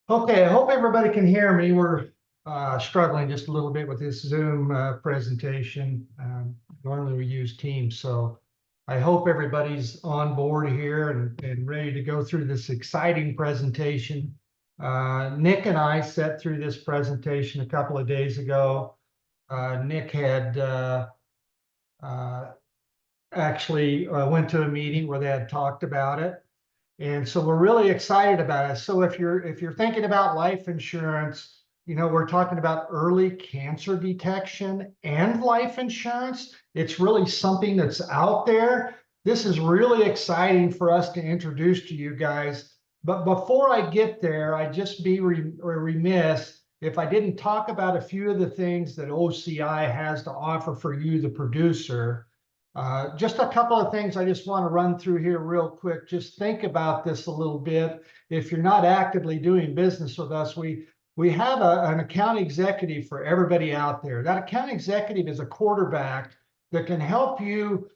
Okay, I hope everybody can hear me. We're struggling just a little bit with this Zoom presentation. Normally we use Teams, so I hope everybody's on board here and ready to go through this exciting presentation. Nick and I sat through this presentation a couple of days ago. Nick had uh, actually went to a meeting where they had talked about it. And so we're really excited about it. So if you're thinking about life insurance, we're talking about early cancer detection and life insurance. It's really something that's out there. This is really exciting for us to introduce to you guys. But before I get there, I'd just be remiss if I didn't talk about a few of the things that OCI has to offer for you, the producer. Just a couple of things I just want to run through here real quick. Just think about this a little bit. If you're not actively doing business with us, we have an account executive for everybody out there. That account executive is a quarterback that can help you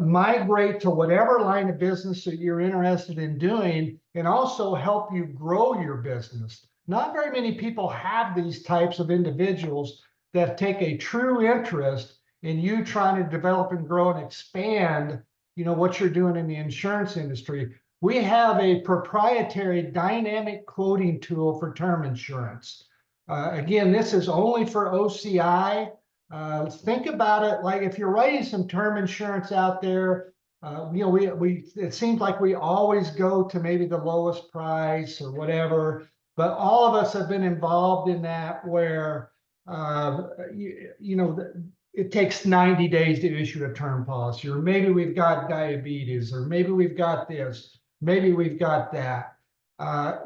migrate to whatever line of business that you're interested in doing and also help you grow your business. Not very many people have these types of individuals that take a true interest in you trying to develop and grow and expand, what you're doing in the insurance industry. We have a proprietary dynamic quoting tool for term insurance. Again, this is only for OCI. Think about it like if you're writing some term insurance out there, we it seems like we always go to maybe the lowest price or whatever, but all of us have been involved in that where uh, you know it takes 90 days to issue a term policy, or maybe we've got diabetes, or maybe we've got this, maybe we've got that.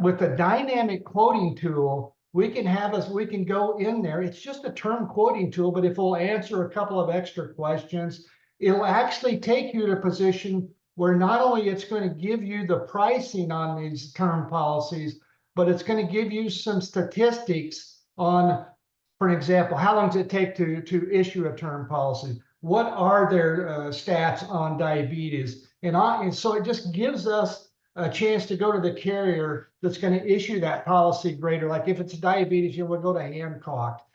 With the dynamic quoting tool, we can go in there. It's just a term quoting tool, but if we'll answer a couple of extra questions, it'll actually take you to a position where not only it's going to give you the pricing on these term policies, but it's going to give you some statistics on, for example, how long does it take to issue a term policy? What are their stats on diabetes? And so it just gives us a chance to go to the carrier that's going to issue that policy greater. Like if it's diabetes, we'll go to Hancock.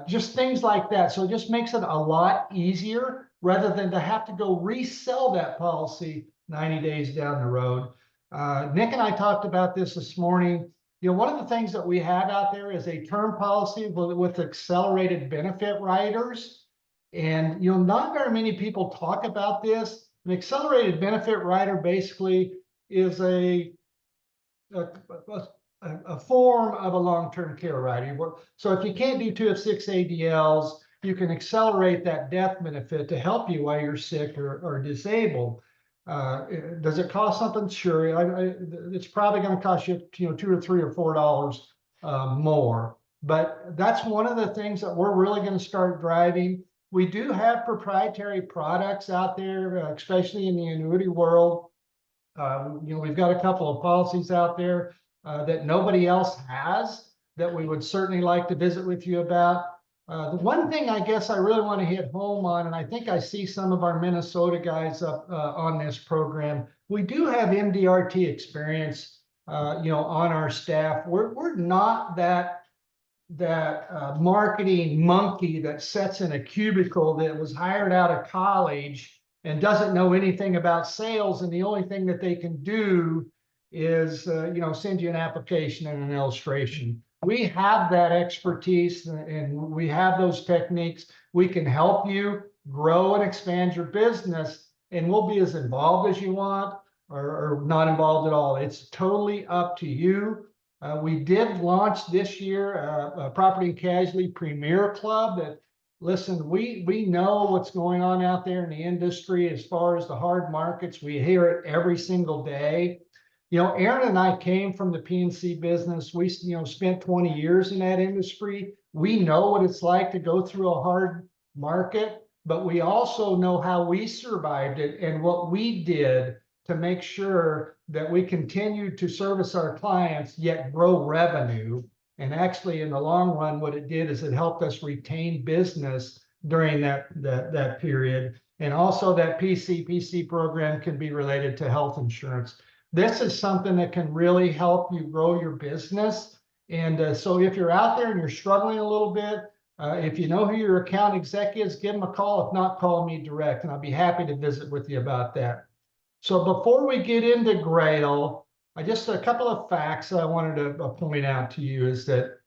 Just things like that. So it just makes it a lot easier rather than to have to go resell that policy 90 days down the road. Nick and I talked about this morning. One of the things that we have out there is a term policy with accelerated benefit riders. And, not very many people talk about this. An accelerated benefit rider basically is a form of a long-term care rider. So if you can't do 2 of 6 ADLs, you can accelerate that death benefit to help you while you're sick or disabled. Does it cost something? Sure. It's probably going to cost you, $2 or $3 or $4 more. But that's one of the things that we're really going to start driving. We do have proprietary products out there, especially in the annuity world. We've got a couple of policies out there that nobody else has that we would certainly like to visit with you about. The one thing I guess I really want to hit home on, and I think I see some of our Minnesota guys up on this program, we do have MDRT experience, on our staff. We're not that marketing monkey that sits in a cubicle that was hired out of college and doesn't know anything about sales, and the only thing that they can do is send you an application and an illustration. We have that expertise and we have those techniques. We can help you grow and expand your business, and we'll be as involved as you want or not involved at all. It's totally up to you. We did launch this year a property and casualty premier club that, listen, we know what's going on out there in the industry as far as the hard markets. We hear it every single day. Aaron and I came from the P&C business. We, spent 20 years in that industry. We know what it's like to go through a hard market, but we also know how we survived it and what we did to make sure that we continued to service our clients, yet grow revenue. And actually, in the long run, what it did is it helped us retain business during that period. And also that PCPC program can be related to health insurance. this is something that can really help you grow your business. And so if you're out there and you're struggling a little bit, if you know who your account exec is, give them a call. If not, call me direct, and I'll be happy to visit with you about that. So before we get into Grail, just a couple of facts I wanted to point out to you is that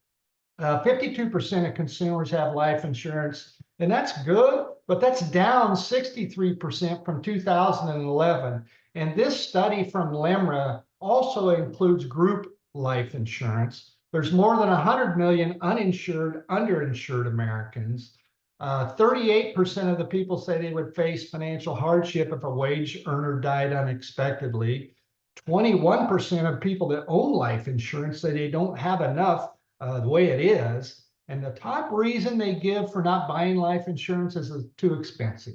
52% of consumers have life insurance, and that's good, but that's down 63% from 2011. And this study from LIMRA also includes group life insurance. There's more than 100 million uninsured, underinsured Americans. 38% of the people say they would face financial hardship if a wage earner died unexpectedly. 21% of people that own life insurance say they don't have enough the way it is. And the top reason they give for not buying life insurance is it's too expensive.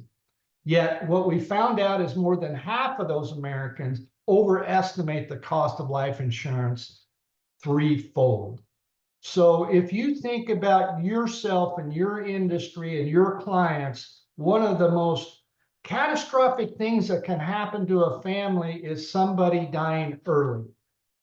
Yet what we found out is more than half of those Americans overestimate the cost of life insurance threefold. So if you think about yourself and your industry and your clients, one of the most catastrophic things that can happen to a family is somebody dying early.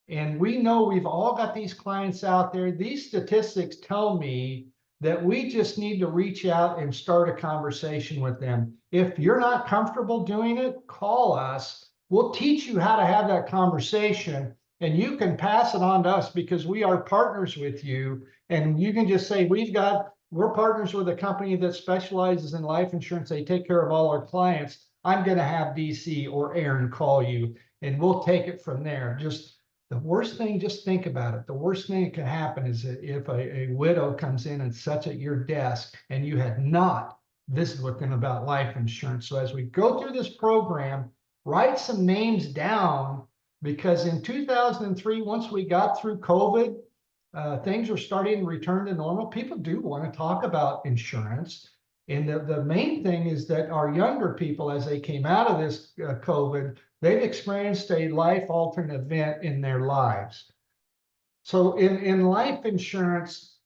And we know we've all got these clients out there. These statistics tell me that we just need to reach out and start a conversation with them. If you're not comfortable doing it, call us. We'll teach you how to have that conversation, and you can pass it on to us because we are partners with you. And you can just say, we're partners with a company that specializes in life insurance. They take care of all our clients. I'm going to have DC or Aaron call you, and we'll take it from there. The worst thing, just think about it. The worst thing that can happen is that if a widow comes in and sits at your desk and you had not visited with them about life insurance. So as we go through this program, write some names down, because in 2003, once we got through COVID, things are starting to return to normal. People do want to talk about insurance. And the main thing is that our younger people, as they came out of this COVID, they've experienced a life-altering event in their lives. So in life insurance,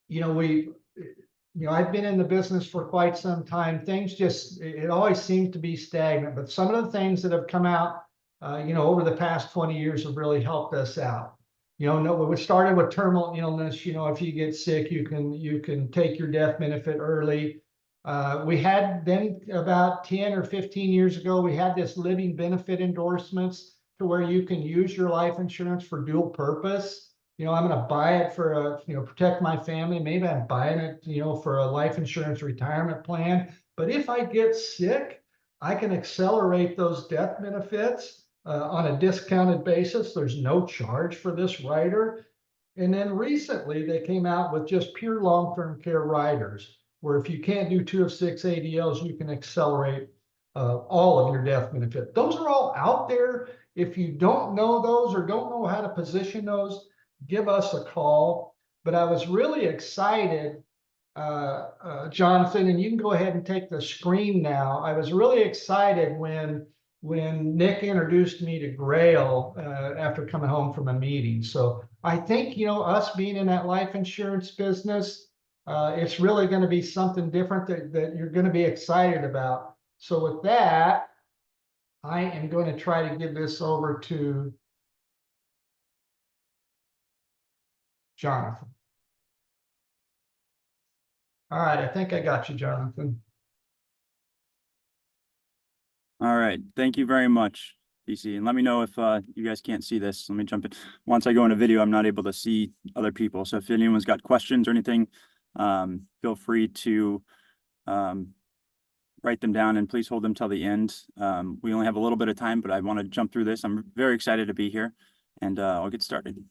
I've been in the business for quite some time. It always seems to be stagnant. But some of the things that have come out, over the past 20 years have really helped us out. We started with terminal illness. If you get sick, you can take your death benefit early. We had then about 10 or 15 years ago, we had this living benefit endorsements to where you can use your life insurance for dual purpose. I'm going to buy it for protect my family. Maybe I'm buying it, for a life insurance retirement plan. But if I get sick, I can accelerate those death benefits on a discounted basis. There's no charge for this rider. And then recently they came out with just pure long-term care riders, where if you can't do 2 of 6 ADLs, you can accelerate all of your death benefit. Those are all out there. If you don't know those or don't know how to position those, give us a call. But I was really excited, Jonathan, and you can go ahead and take the screen now. I was really excited when Nick introduced me to Grail after coming home from a meeting. So I think, us being in that life insurance business, it's really going to be something different that you're going to be excited about. So with that, I am going to try to give this over to Jonathan. All right, I think I got you, Jonathan. All right, thank you very much, DC. And let me know if you guys can't see this. Let me jump in. Once I go into video, I'm not able to see other people. So if anyone's got questions or anything, feel free to write them down, and please hold them till the end. We only have a little bit of time, but I want to jump through this. I'm very excited to be here, and I'll get started.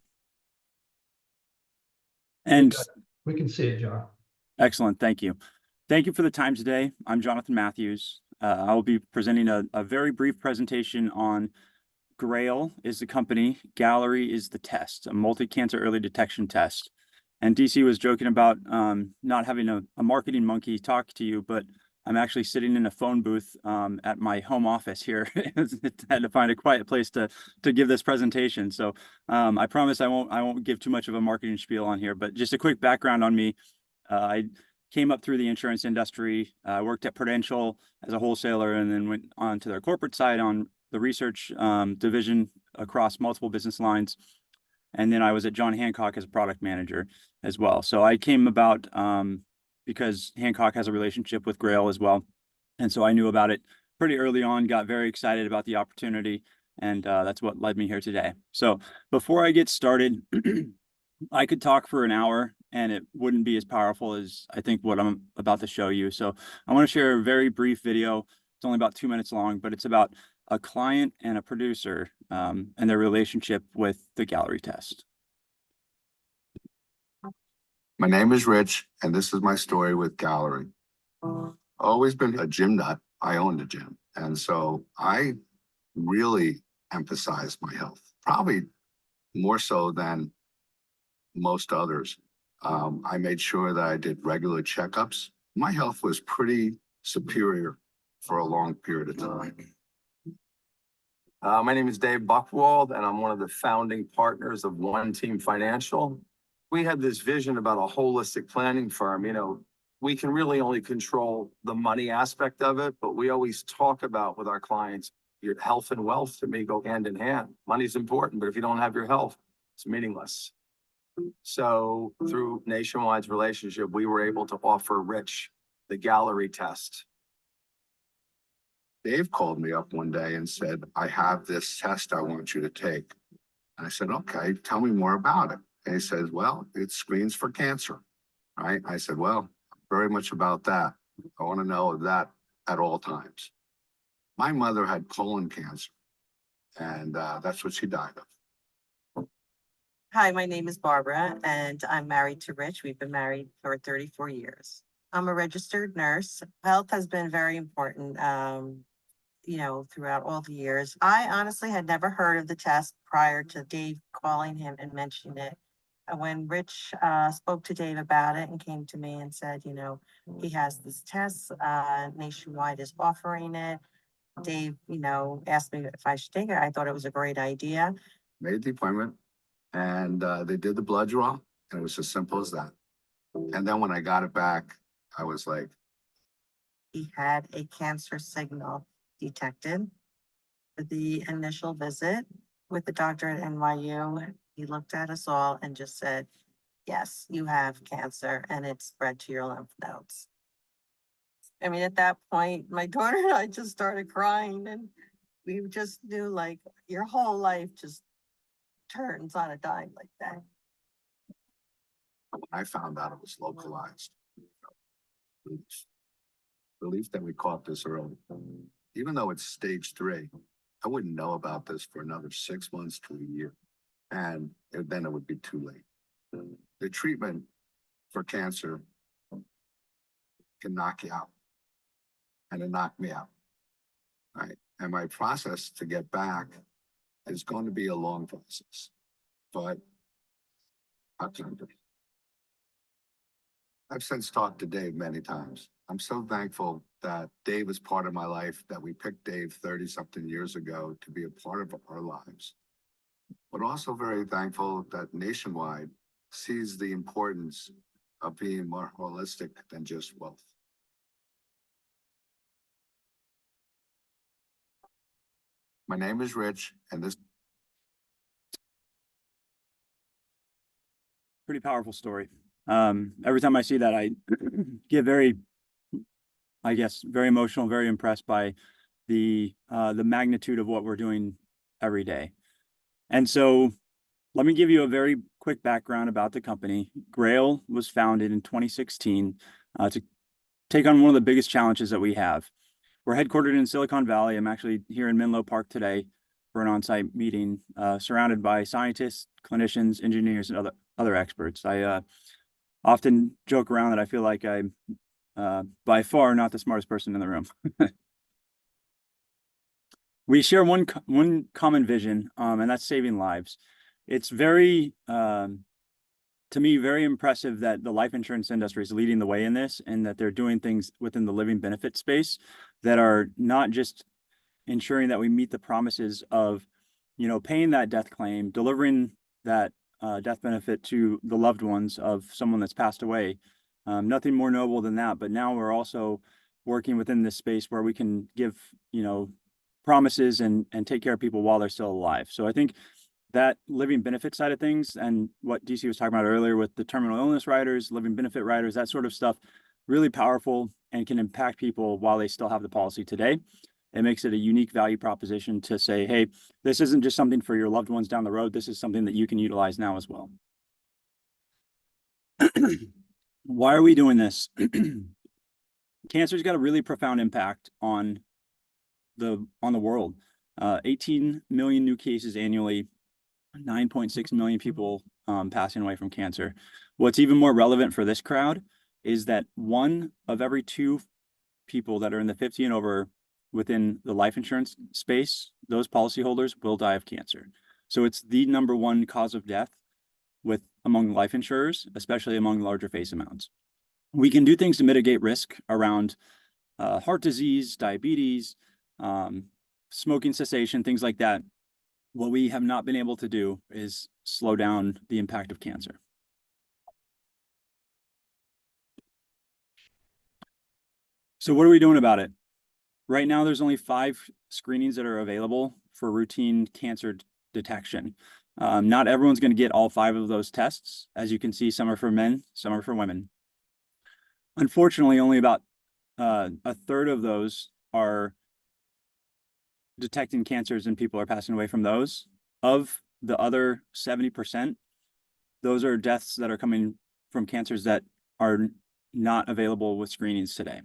And we can see it, John. Excellent. Thank you. Thank you for the time today. I'm Jonathan Matthews. I will be presenting a very brief presentation on Grail is the company, Galleri is the test, a multi-cancer early detection test. And DC was joking about not having a marketing monkey talk to you, but I'm actually sitting in a phone booth at my home office here. I had to find a quiet place to give this presentation. So I promise I won't give too much of a marketing spiel on here, but just a quick background on me. I came up through the insurance industry, worked at Prudential as a wholesaler, and then went on to their corporate side on the research division across multiple business lines. And then I was at John Hancock as a product manager as well. So I came about because Hancock has a relationship with Grail as well. And so I knew about it pretty early on, got very excited about the opportunity. And that's what led me here today. So before I get started, I could talk for an hour and it wouldn't be as powerful as I think what I'm about to show you. So I want to share a very brief video. It's only about 2 minutes long, but it's about a client and a producer and their relationship with the Galleri test. My name is Rich, and this is my story with Galleri. Always been a gym nut. I owned a gym. And so I really emphasized my health, probably more so than most others. I made sure that I did regular checkups. My health was pretty superior for a long period of time. My name is Dave Buchwald, and I'm one of the founding partners of One Team Financial. We had this vision about a holistic planning firm. You know, we can really only control the money aspect of it, but we always talk about with our clients, your health and wealth to me go hand in hand. Money's important, but if you don't have your health, it's meaningless. So through Nationwide's relationship, we were able to offer Rich the Galleri test. Dave called me up one day and said, I have this test I want you to take. And I said, okay, tell me more about it. And he says, well, it screens for cancer, right? I said, well, very much about that. I want to know that at all times. My mother had colon cancer, and that's what she died of. Hi, my name is Barbara, and I'm married to Rich. We've been married for 34 years. I'm a registered nurse. Health has been very important, throughout all the years. I honestly had never heard of the test prior to Dave calling him and mentioning it. When Rich spoke to Dave about it and came to me and said, he has this test, Nationwide is offering it. Dave, asked me if I should take it. I thought it was a great idea. Made the appointment, and they did the blood draw, and it was as simple as that. And then when I got it back, I was like, he had a cancer signal detected. For the initial visit with the doctor at NYU, he looked at us all and just said, yes, you have cancer and it's spread to your lymph nodes. I mean, at that point, my daughter and I just started crying, and we just knew, like, your whole life just turns on a dime like that. when I found out it was localized. Relief that we caught this early. Even though it's stage 3, I wouldn't know about this for another 6 months to a year. And then it would be too late. The treatment for cancer can knock you out. And it knocked me out. Right. And my process to get back is going to be a long process. But I've since talked to Dave many times. I'm so thankful that Dave is part of my life, that we picked Dave 30-something years ago to be a part of our lives. But also very thankful that Nationwide sees the importance of being more holistic than just wealth. My name is Rich, and this Pretty powerful story. Every time I see that, I get very emotional, very impressed by the magnitude of what we're doing every day. And so let me give you a very quick background about the company. Grail was founded in 2016 to take on one of the biggest challenges that we have. We're headquartered in Silicon Valley. I'm actually here in Menlo Park today for an on-site meeting, surrounded by scientists, clinicians, engineers, and other experts. I often joke around that I feel like I'm by far not the smartest person in the room. We share one common vision, and that's saving lives. It's very, to me, very impressive that the life insurance industry is leading the way in this, and that they're doing things within the living benefit space that are not just ensuring that we meet the promises of, paying that death claim, delivering that death benefit to the loved ones of someone that's passed away. Nothing more noble than that. But now we're also working within this space where we can give, promises and take care of people while they're still alive. So I think that living benefit side of things and what DC was talking about earlier with the terminal illness riders, living benefit riders, that sort of stuff, really powerful and can impact people while they still have the policy today. It makes it a unique value proposition to say, hey, this isn't just something for your loved ones down the road. This is something that you can utilize now as well. Why are we doing this? Cancer's got a really profound impact on the world. 18 million new cases annually, 9.6 million people passing away from cancer. What's even more relevant for this crowd is that 1 of every 2 people that are in the 50 and over within the life insurance space, those policyholders will die of cancer. So it's the #1 cause of death among life insurers, especially among larger face amounts. We can do things to mitigate risk around heart disease, diabetes, smoking cessation, things like that. What we have not been able to do is slow down the impact of cancer. So what are we doing about it? Right now, there's only 5 screenings that are available for routine cancer detection. Not everyone's going to get all 5 of those tests. As you can see, some are for men, some are for women. Unfortunately, only about a third of those are detecting cancers and people are passing away from those. Of the other 70%, those are deaths that are coming from cancers that are not available with screenings today.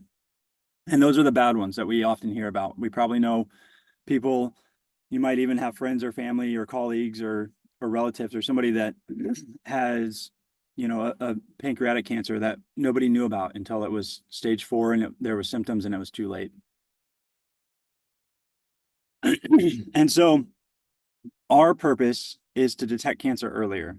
And those are the bad ones that we often hear about. We probably know people, you might even have friends or family or colleagues or relatives or somebody that has, you know, a pancreatic cancer that nobody knew about until it was stage 4 and there were symptoms and it was too late. And so our purpose is to detect cancer earlier.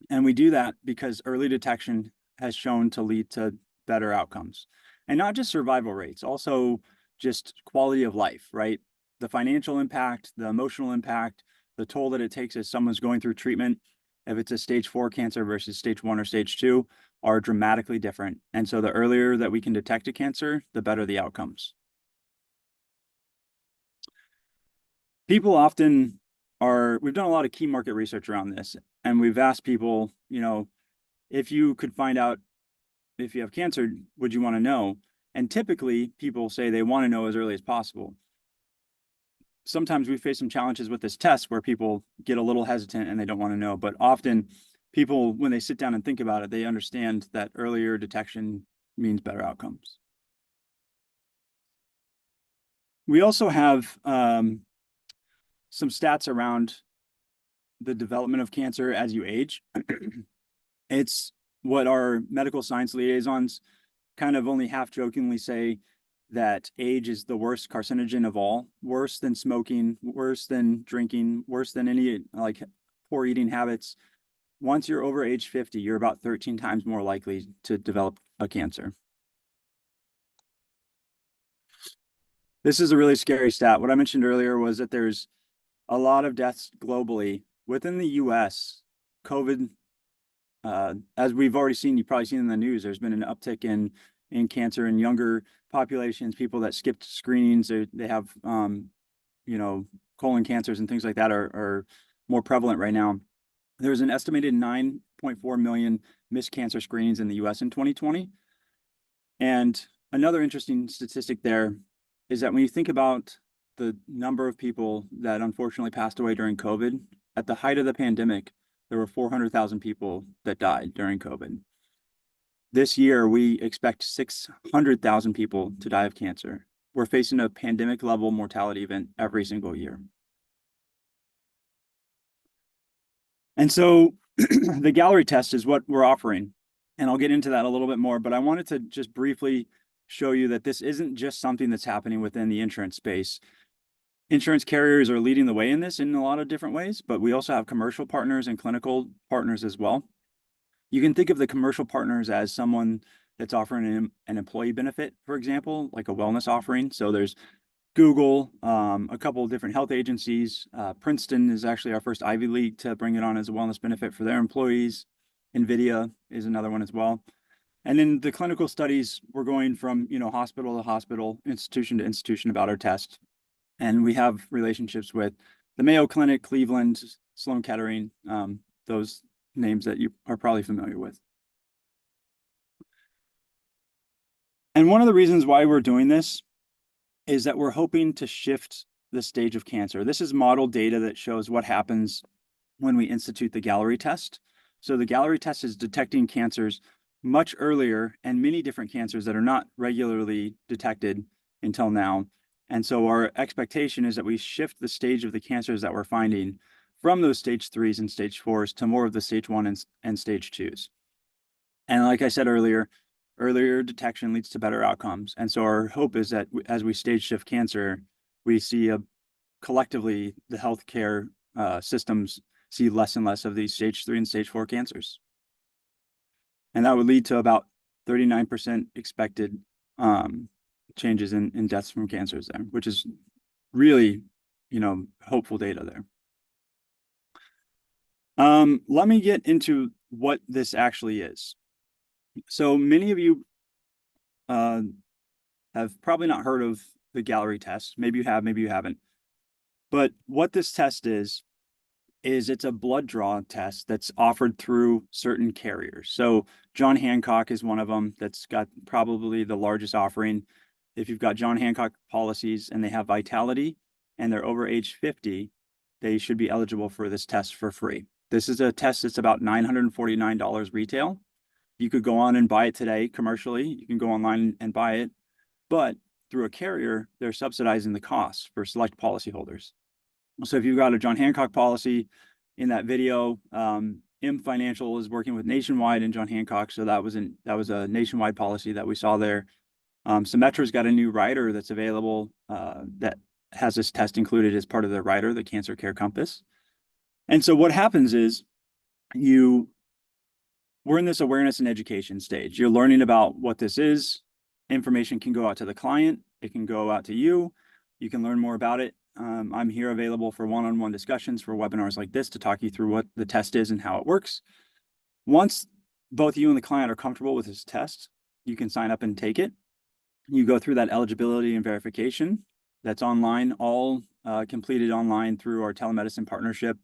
And we do that because early detection has shown to lead to better outcomes. And not just survival rates, also just quality of life, right? The financial impact, the emotional impact, the toll that it takes as someone's going through treatment, if it's a stage 4 cancer versus stage 1 or stage 2, are dramatically different. And so the earlier that we can detect a cancer, the better the outcomes. People often we've done a lot of key market research around this, and we've asked people, you know, if you could find out if you have cancer, would you want to know? And typically people say they want to know as early as possible. Sometimes we face some challenges with this test where people get a little hesitant and they don't want to know, but often people, when they sit down and think about it, they understand that earlier detection means better outcomes. We also have some stats around the development of cancer as you age. It's what our medical science liaisons kind of only half jokingly say, that age is the worst carcinogen of all, worse than smoking, worse than drinking, worse than any like poor eating habits. Once you're over age 50, you're about 13 times more likely to develop a cancer. This is a really scary stat. What I mentioned earlier was that there's a lot of deaths globally. Within the US, COVID, as we've already seen, you've probably seen in the news, there's been an uptick in cancer in younger populations, people that skipped screenings, they have, you know, colon cancers and things like that are more prevalent right now. There's an estimated 9.4 million missed cancer screenings in the US in 2020. And another interesting statistic there is that when you think about the number of people that unfortunately passed away during COVID, at the height of the pandemic, there were 400,000 people that died during COVID. This year, we expect 600,000 people to die of cancer. We're facing a pandemic level mortality event every single year. And so the Galleri test is what we're offering. And I'll get into that a little bit more, but I wanted to just briefly show you that this isn't just something that's happening within the insurance space. Insurance carriers are leading the way in this in a lot of different ways, but we also have commercial partners and clinical partners as well. You can think of the commercial partners as someone that's offering an employee benefit, for example, like a wellness offering. So there's Google, a couple of different health agencies. Princeton is actually our first Ivy League to bring it on as a wellness benefit for their employees. NVIDIA is another one as well. And then the clinical studies, we're going from, you know, hospital to hospital, institution to institution about our test. And we have relationships with the Mayo Clinic, Cleveland, Sloan Kettering, those names that you are probably familiar with. And one of the reasons why we're doing this is that we're hoping to shift the stage of cancer. This is model data that shows what happens when we institute the Galleri test. So the Galleri test is detecting cancers much earlier and many different cancers that are not regularly detected until now. And so our expectation is that we shift the stage of the cancers that we're finding from those stage 3s and stage 4s to more of the stage 1 and stage 2s. And like I said earlier detection leads to better outcomes. And so our hope is that as we stage shift cancer, we see collectively the healthcare systems see less and less of these stage 3 and stage 4 cancers. And that would lead to about 39% expected changes in deaths from cancers there, which is really, hopeful data there. Let me get into what this actually is. So many of you have probably not heard of the Galleri test. Maybe you have, maybe you haven't. But what this test is it's a blood draw test that's offered through certain carriers. So John Hancock is one of them that's got probably the largest offering. If you've got John Hancock policies and they have Vitality and they're over age 50, they should be eligible for this test for free. This is a test that's about $949 retail. You could go on and buy it today commercially. You can go online and buy it, but through a carrier, they're subsidizing the cost for select policyholders. So if you've got a John Hancock policy in that video, M Financial is working with Nationwide and John Hancock. So that was a nationwide policy that we saw there. Symetra's got a new rider that's available that has this test included as part of their rider, the Cancer Care Compass. And so what happens is we're in this awareness and education stage. You're learning about what this is. Information can go out to the client. It can go out to you. You can learn more about it. I'm here available for one-on-one discussions for webinars like this to talk you through what the test is and how it works. Once both you and the client are comfortable with this test, you can sign up and take it. You go through that eligibility and verification. That's online, all completed online through our telemedicine partnership.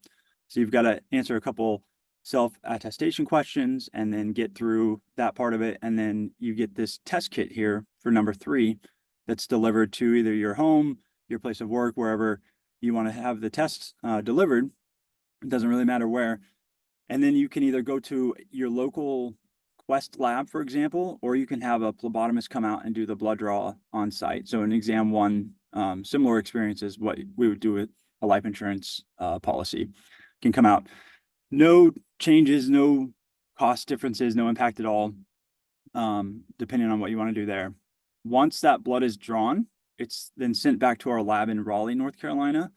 So you've got to answer a couple self-attestation questions and then get through that part of it. And then you get this test kit here for number 3 that's delivered to either your home, your place of work, wherever you want to have the test delivered. It doesn't really matter where. And then you can either go to your local Quest lab, for example, or you can have a phlebotomist come out and do the blood draw on site. So in exam 1, similar experience is what we would do with a life insurance policy. Can come out. No changes, no cost differences, no impact at all, depending on what you want to do there. Once that blood is drawn, it's then sent back to our lab in Raleigh, North Carolina.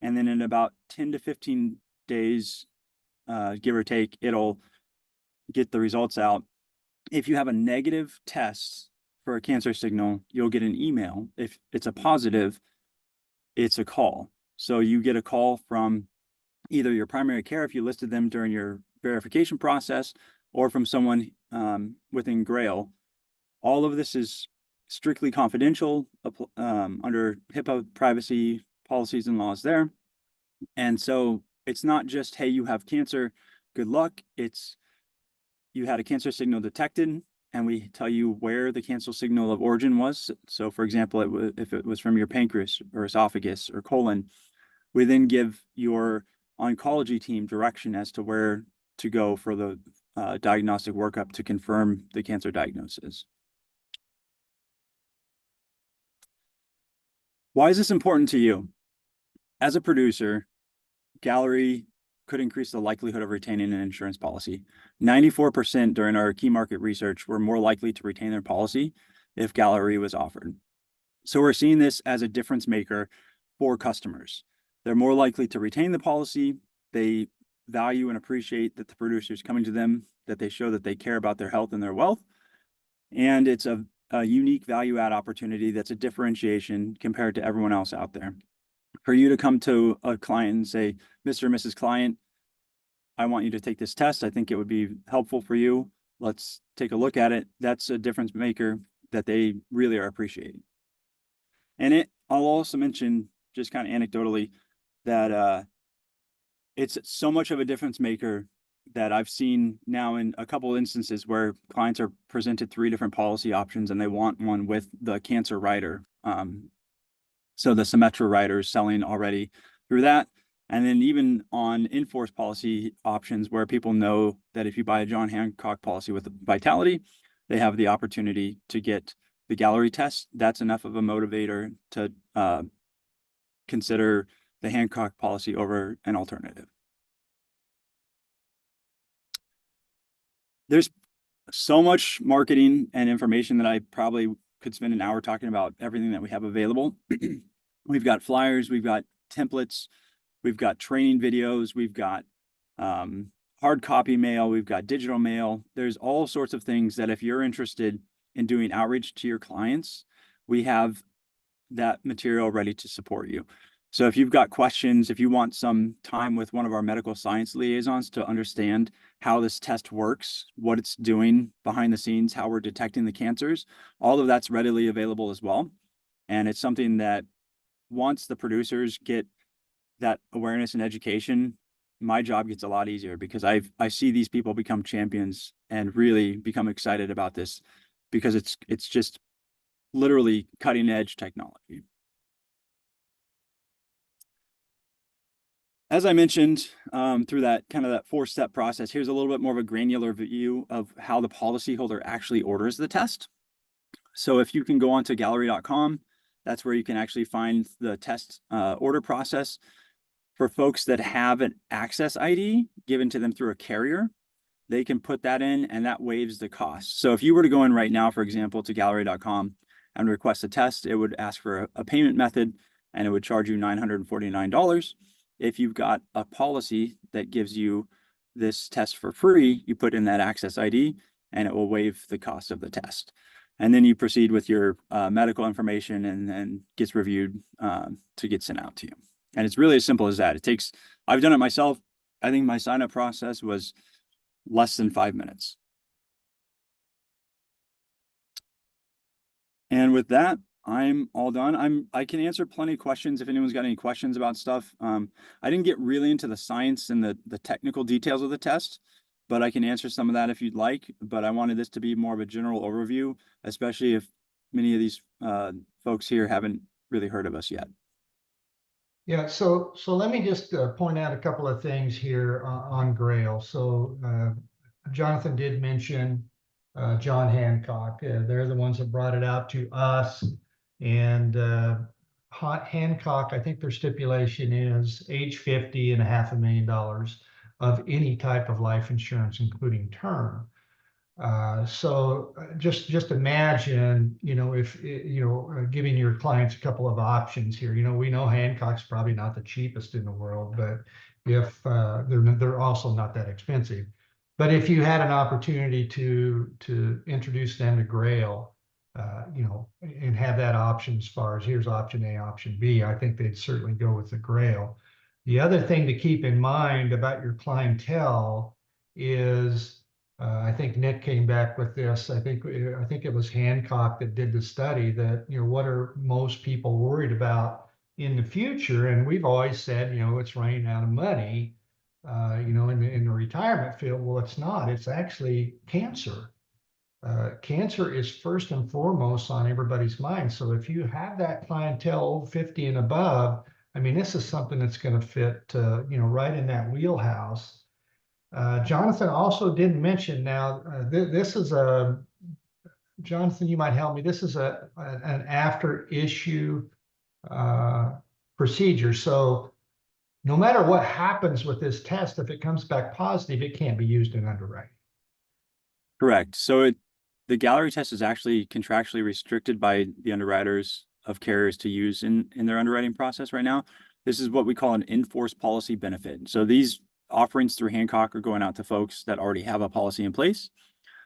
And then in about 10 to 15 days, give or take, it'll get the results out. If you have a negative test for a cancer signal, you'll get an email. If it's a positive, it's a call. So you get a call from either your primary care if you listed them during your verification process, or from someone within Grail. All of this is strictly confidential under HIPAA privacy policies and laws there. And so it's not just, hey, you have cancer, good luck. It's you had a cancer signal detected, and we tell you where the cancer signal of origin was. So for example, if it was from your pancreas or esophagus or colon, we then give your oncology team direction as to where to go for the diagnostic workup to confirm the cancer diagnosis. Why is this important to you? As a producer, Galleri could increase the likelihood of retaining an insurance policy. 94% during our key market research were more likely to retain their policy if Galleri was offered. So we're seeing this as a difference maker for customers. They're more likely to retain the policy. They value and appreciate that the producer is coming to them, that they show that they care about their health and their wealth. And it's a unique value add opportunity that's a differentiation compared to everyone else out there. For you to come to a client and say, Mr. or Mrs. Client, I want you to take this test. I think it would be helpful for you. Let's take a look at it. That's a difference maker that they really are appreciating. And I'll also mention just kind of anecdotally, that it's so much of a difference maker that I've seen now in a couple instances where clients are presented 3 different policy options and they want one with the cancer rider. So the Symetra rider is selling already through that. And then even on in-force policy options where people know that if you buy a John Hancock policy with Vitality, they have the opportunity to get the Galleri test. That's enough of a motivator to consider the Hancock policy over an alternative. There's so much marketing and information that I probably could spend an hour talking about everything that we have available. We've got flyers, we've got templates, we've got training videos, we've got hard copy mail, we've got digital mail. There's all sorts of things that if you're interested in doing outreach to your clients, we have that material ready to support you. So if you've got questions, if you want some time with one of our medical science liaisons to understand how this test works, what it's doing behind the scenes, how we're detecting the cancers, all of that's readily available as well. And it's something that once the producers get that awareness and education, my job gets a lot easier because I see these people become champions and really become excited about this because it's just literally cutting edge technology. As I mentioned, through that 4-step process, here's a little bit more of a granular view of how the policyholder actually orders the test. So if you can go onto Galleri.com, that's where you can actually find the test order process. For folks that have an access ID given to them through a carrier, they can put that in and that waives the cost. So if you were to go in right now, for example, to Galleri.com and request a test, it would ask for a payment method and it would charge you $949. If you've got a policy that gives you this test for free, you put in that access ID and it will waive the cost of the test. And then you proceed with your medical information and then gets reviewed to get sent out to you. And it's really as simple as that. I've done it myself. I think my sign up process was less than 5 minutes. And with that, I'm all done. I can answer plenty of questions if anyone's got any questions about stuff. I didn't get really into the science and the technical details of the test, but I can answer some of that if you'd like. But I wanted this to be more of a general overview, especially if many of these folks here haven't really heard of us yet. Yeah, so let me just point out a couple of things here on Grail. So Jonathan did mention John Hancock. They're the ones that brought it out to us. And Hancock, I think their stipulation is age 50 and $500,000 of any type of life insurance, including term. So just imagine, if, giving your clients a couple of options here. We know Hancock's probably not the cheapest in the world, but if they're also not that expensive. But if you had an opportunity to introduce them to Grail, and have that option as far as here's option A, option B, I think they'd certainly go with the Grail. The other thing to keep in mind about your clientele is, I think Nick came back with this. I think it was Hancock that did the study that, what are most people worried about in the future? And we've always said, it's running out of money, in the retirement field. Well, it's not. It's actually cancer. Cancer is first and foremost on everybody's mind. So if you have that clientele over 50 and above, I mean, this is something that's going to fit, right in that wheelhouse. Jonathan also didn't mention now, this is Jonathan, you might help me. This is an after issue procedure. So no matter what happens with this test, if it comes back positive, it can't be used in underwriting. Correct. So the Galleri test is actually contractually restricted by the underwriters of carriers to use in their underwriting process right now. This is what we call an in-force policy benefit. So these offerings through Hancock are going out to folks that already have a policy in place.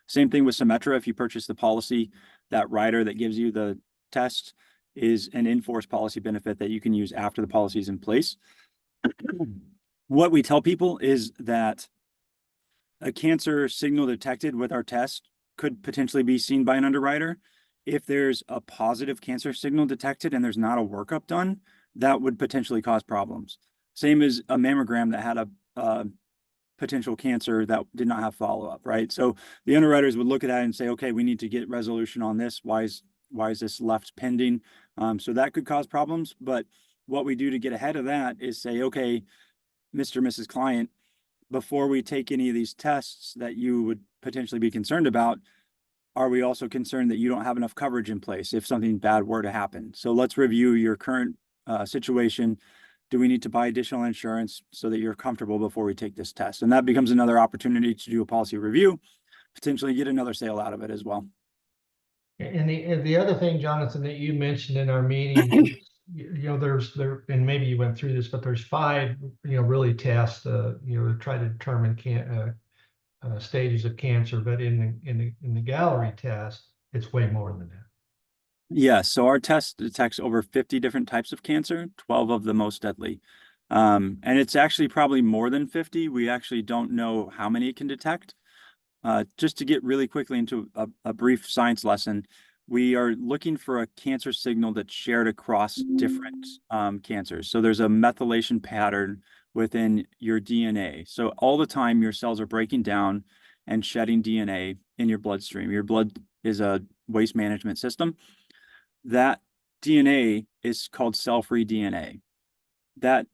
Same thing with Symetra. If you purchase the policy, that rider that gives you the test is an in-force policy benefit that you can use after the policy is in place. What we tell people is that a cancer signal detected with our test could potentially be seen by an underwriter. If there's a positive cancer signal detected and there's not a workup done, that would potentially cause problems. Same as a mammogram that had a potential cancer that did not have follow-up, right? So the underwriters would look at that and say, okay, we need to get resolution on this. Why is this left pending? So that could cause problems. But what we do to get ahead of that is say, okay, Mr. or Mrs. Client, before we take any of these tests that you would potentially be concerned about, are we also concerned that you don't have enough coverage in place if something bad were to happen? So let's review your current situation. Do we need to buy additional insurance so that you're comfortable before we take this test? And that becomes another opportunity to do a policy review, potentially get another sale out of it as well. And the other thing, Jonathan, that you mentioned in our meeting, and maybe you went through this, but there's 5, really tests, to try to determine stages of cancer. But in the Galleri test, it's way more than that. Yeah, so our test detects over 50 different types of cancer, 12 of the most deadly. And it's actually probably more than 50. We actually don't know how many it can detect. Just to get really quickly into a brief science lesson, we are looking for a cancer signal that's shared across different cancers. So there's a methylation pattern within your DNA. So all the time your cells are breaking down and shedding DNA in your bloodstream. Your blood is a waste management system. That DNA is called cell-free DNA. That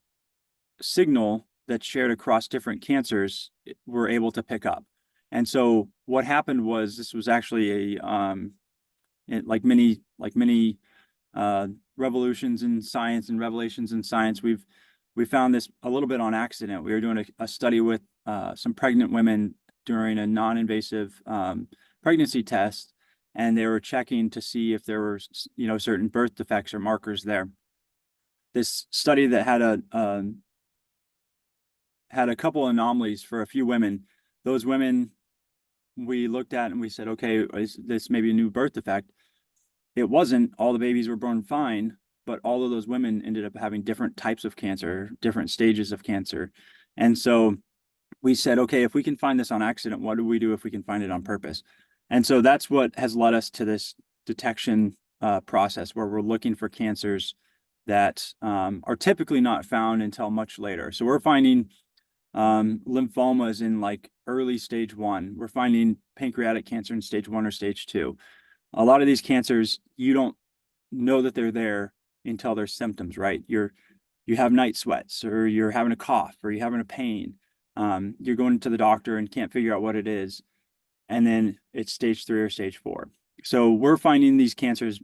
signal that's shared across different cancers, we're able to pick up. And so what happened was, this was actually like many revolutions in science and revelations in science, we found this a little bit on accident. We were doing a study with some pregnant women during a non-invasive pregnancy test, and they were checking to see if there were, certain birth defects or markers there. This study that had a couple anomalies for a few women. Those women we looked at and we said, okay, is this maybe a new birth defect? It wasn't. All the babies were born fine, but all of those women ended up having different types of cancer, different stages of cancer. And so we said, okay, if we can find this on accident, what do we do if we can find it on purpose? And so that's what has led us to this detection process, where we're looking for cancers that are typically not found until much later. So we're finding lymphomas in like early stage 1. We're finding pancreatic cancer in stage 1 or stage 2. A lot of these cancers, you don't know that they're there until there's symptoms, right? You have night sweats, or you're having a cough, or you're having a pain. You're going to the doctor and can't figure out what it is. And then it's stage 3 or stage 4. So we're finding these cancers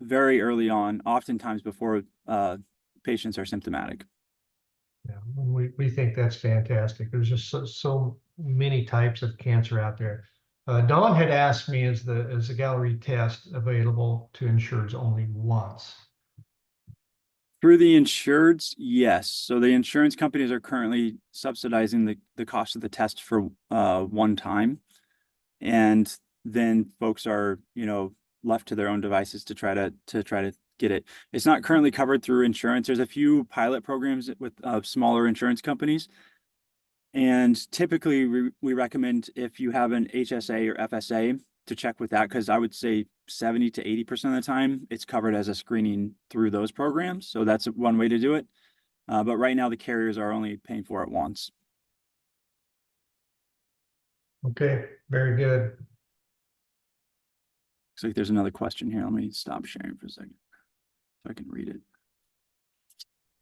very early on, oftentimes before patients are symptomatic. Yeah, we think that's fantastic. There's just so many types of cancer out there. Dawn had asked me, is the Galleri test available to insureds only once? Through the insureds, yes. So the insurance companies are currently subsidizing the cost of the test for one time. And then folks are, left to their own devices to try to get it. It's not currently covered through insurance. There's a few pilot programs with smaller insurance companies. And typically we recommend, if you have an HSA or FSA, to check with that, because I would say 70 to 80% of the time it's covered as a screening through those programs. So that's one way to do it. But right now the carriers are only paying for it once. Okay, very good. Looks like there's another question here. Let me stop sharing for a second so I can read it.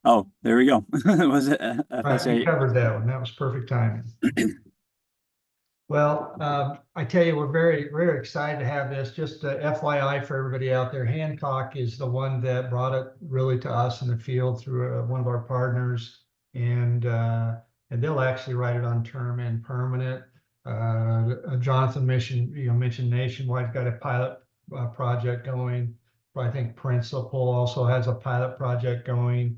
Oh, there we go. Was it Right, we FSA? covered that one. That was perfect timing. Well, I tell you, we're very, very excited to have this. Just FYI for everybody out there, Hancock is the one that brought it really to us in the field through one of our partners, and they'll actually write it on term and permanent. Jonathan mentioned Nationwide got a pilot project going. I think Principal also has a pilot project going.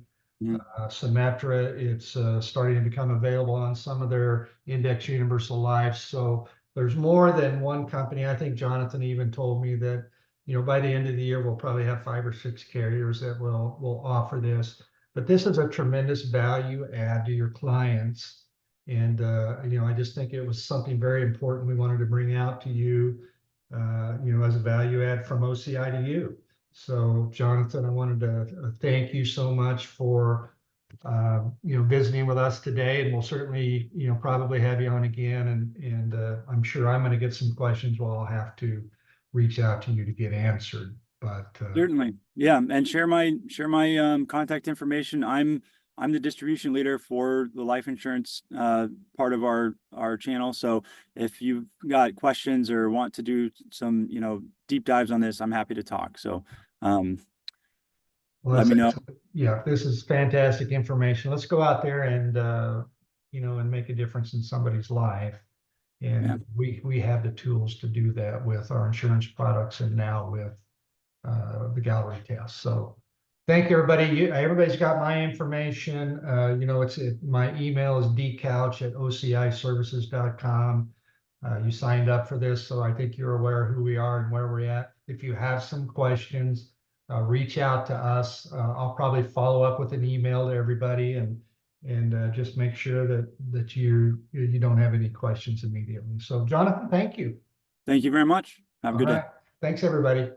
Symmetra, it's starting to become available on some of their index universal lives. So there's more than one company. I think Jonathan even told me that, by the end of the year, we'll probably have 5 or 6 carriers that will offer this. But this is a tremendous value add to your clients. And, I just think it was something very important we wanted to bring out to you, as a value add from OCI to you. So Jonathan, I wanted to thank you so much for visiting with us today, and we'll certainly, probably have you on again. And I'm sure I'm going to get some questions where I'll have to reach out to you to get answered. But Certainly. Yeah. And share my contact information. I'm the distribution leader for the life insurance part of our channel. So if you've got questions or want to do some, deep dives on this, I'm happy to talk. So well, let me know. excellent. Yeah, this is fantastic information. Let's go out there and and make a difference in somebody's life. And Yeah. we have the tools to do that with our insurance products and now with the Galleri test. So thank you, everybody. Everybody's got my information. My email is dcouch@ociservices.com. You signed up for this, so I think you're aware of who we are and where we're at. If you have some questions, reach out to us. I'll probably follow up with an email to everybody and just make sure that you don't have any questions immediately. So Jonathan, thank you. Thank you very much. Have a All good day. right. Thanks, everybody.